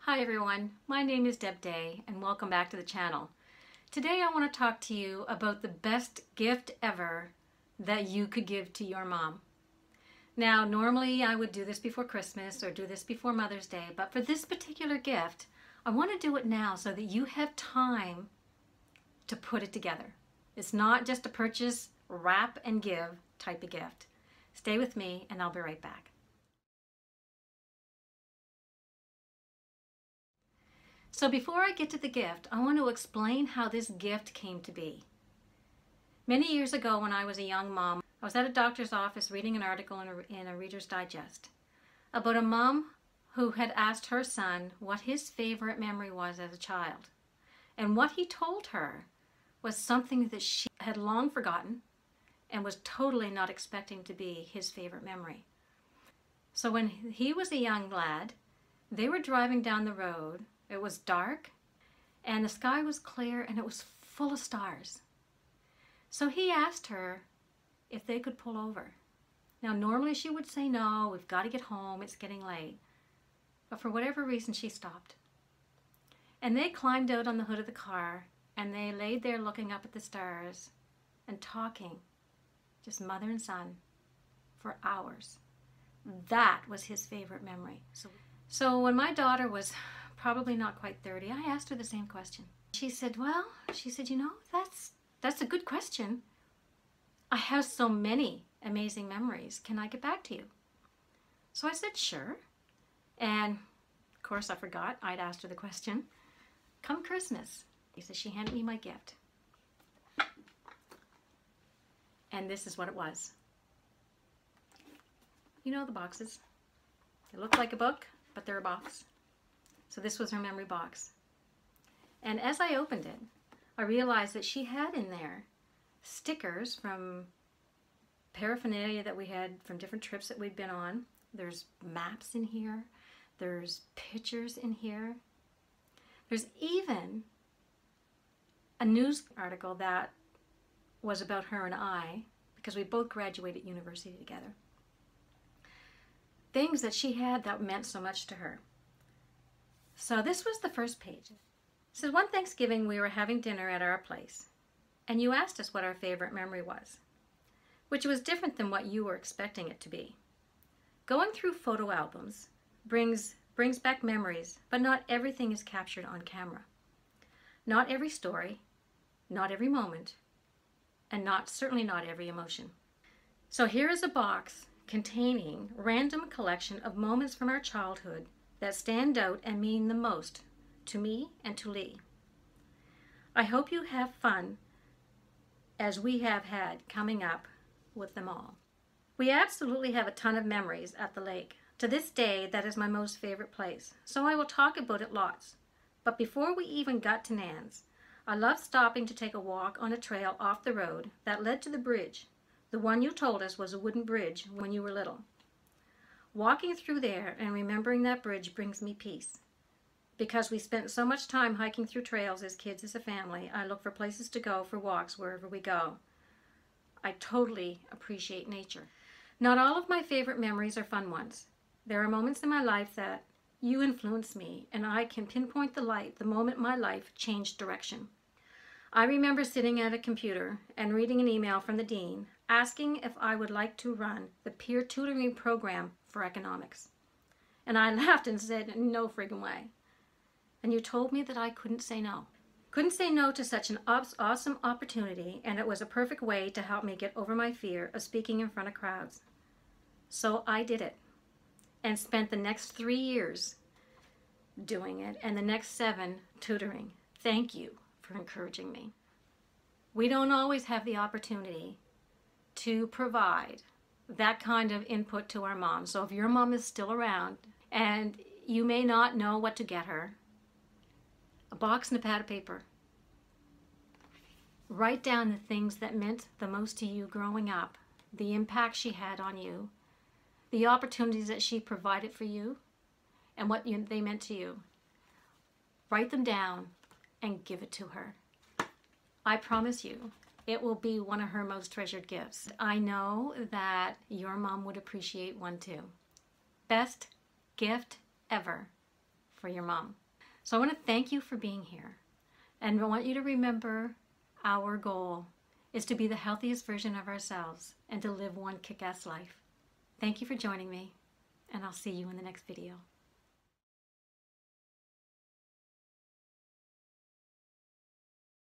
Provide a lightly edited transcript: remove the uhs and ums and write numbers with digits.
Hi everyone, my name is Deb Day and welcome back to the channel. Today I want to talk to you about the best gift ever that you could give to your mom. Now normally I would do this before Christmas or do this before Mother's Day, but for this particular gift I want to do it now so that you have time to put it together. It's not just a purchase, wrap and give type of gift. Stay with me and I'll be right back. So before I get to the gift, I want to explain how this gift came to be. Many years ago when I was a young mom, I was at a doctor's office reading an article in a Reader's Digest about a mom who had asked her son what his favorite memory was as a child. And what he told her was something that she had long forgotten and was totally not expecting to be his favorite memory. So when he was a young lad, they were driving down the road. It was dark and the sky was clear and it was full of stars. So he asked her if they could pull over. Now normally she would say no, we've got to get home, it's getting late. But for whatever reason she stopped. And they climbed out on the hood of the car and they laid there looking up at the stars and talking, just mother and son, for hours. That was his favorite memory. So when my daughter was probably not quite 30, I asked her the same question. She said, you know, that's a good question. I have so many amazing memories. Can I get back to you? So I said, sure. And of course I forgot I'd asked her the question. Come Christmas, she handed me my gift. And this is what it was. You know the boxes. They look like a book, but they're a box. So this was her memory box. And as I opened it, I realized that she had in there stickers from paraphernalia that we had from different trips that we'd been on. There's maps in here. There's pictures in here. There's even a news article that was about her and I, because we both graduated university together. Things that she had that meant so much to her. So this was the first page. It says, one Thanksgiving we were having dinner at our place, and you asked us what our favorite memory was, which was different than what you were expecting it to be. Going through photo albums brings back memories, but not everything is captured on camera. Not every story, not every moment, and certainly not every emotion. So here is a box containing a random collection of moments from our childhood that stand out and mean the most to me and to Lee. I hope you have fun as we have had coming up with them all. We absolutely have a ton of memories at the lake. To this day, that is my most favorite place, so I will talk about it lots. But before we even got to Nan's, I loved stopping to take a walk on a trail off the road that led to the bridge, the one you told us was a wooden bridge when you were little. Walking through there and remembering that bridge brings me peace. Because we spent so much time hiking through trails as kids, as a family, I look for places to go for walks wherever we go. I totally appreciate nature. Not all of my favorite memories are fun ones. There are moments in my life that you influenced me, and I can pinpoint the moment my life changed direction. I remember sitting at a computer and reading an email from the dean asking if I would like to run the peer tutoring program for economics. And I laughed and said, no friggin' way. And you told me that I couldn't say no. Couldn't say no to such an awesome opportunity, and it was a perfect way to help me get over my fear of speaking in front of crowds. So I did it and spent the next 3 years doing it and the next 7 tutoring. Thank you for encouraging me. We don't always have the opportunity to provide that kind of input to our mom. So if your mom is still around and you may not know what to get her, a box and a pad of paper. Write down the things that meant the most to you growing up, the impact she had on you, the opportunities that she provided for you, and what they meant to you. Write them down and give it to her. I promise you, it will be one of her most treasured gifts. I know that your mom would appreciate one too. Best gift ever for your mom. So I want to thank you for being here. And I want you to remember our goal is to be the healthiest version of ourselves and to live one kick-ass life. Thank you for joining me, and I'll see you in the next video.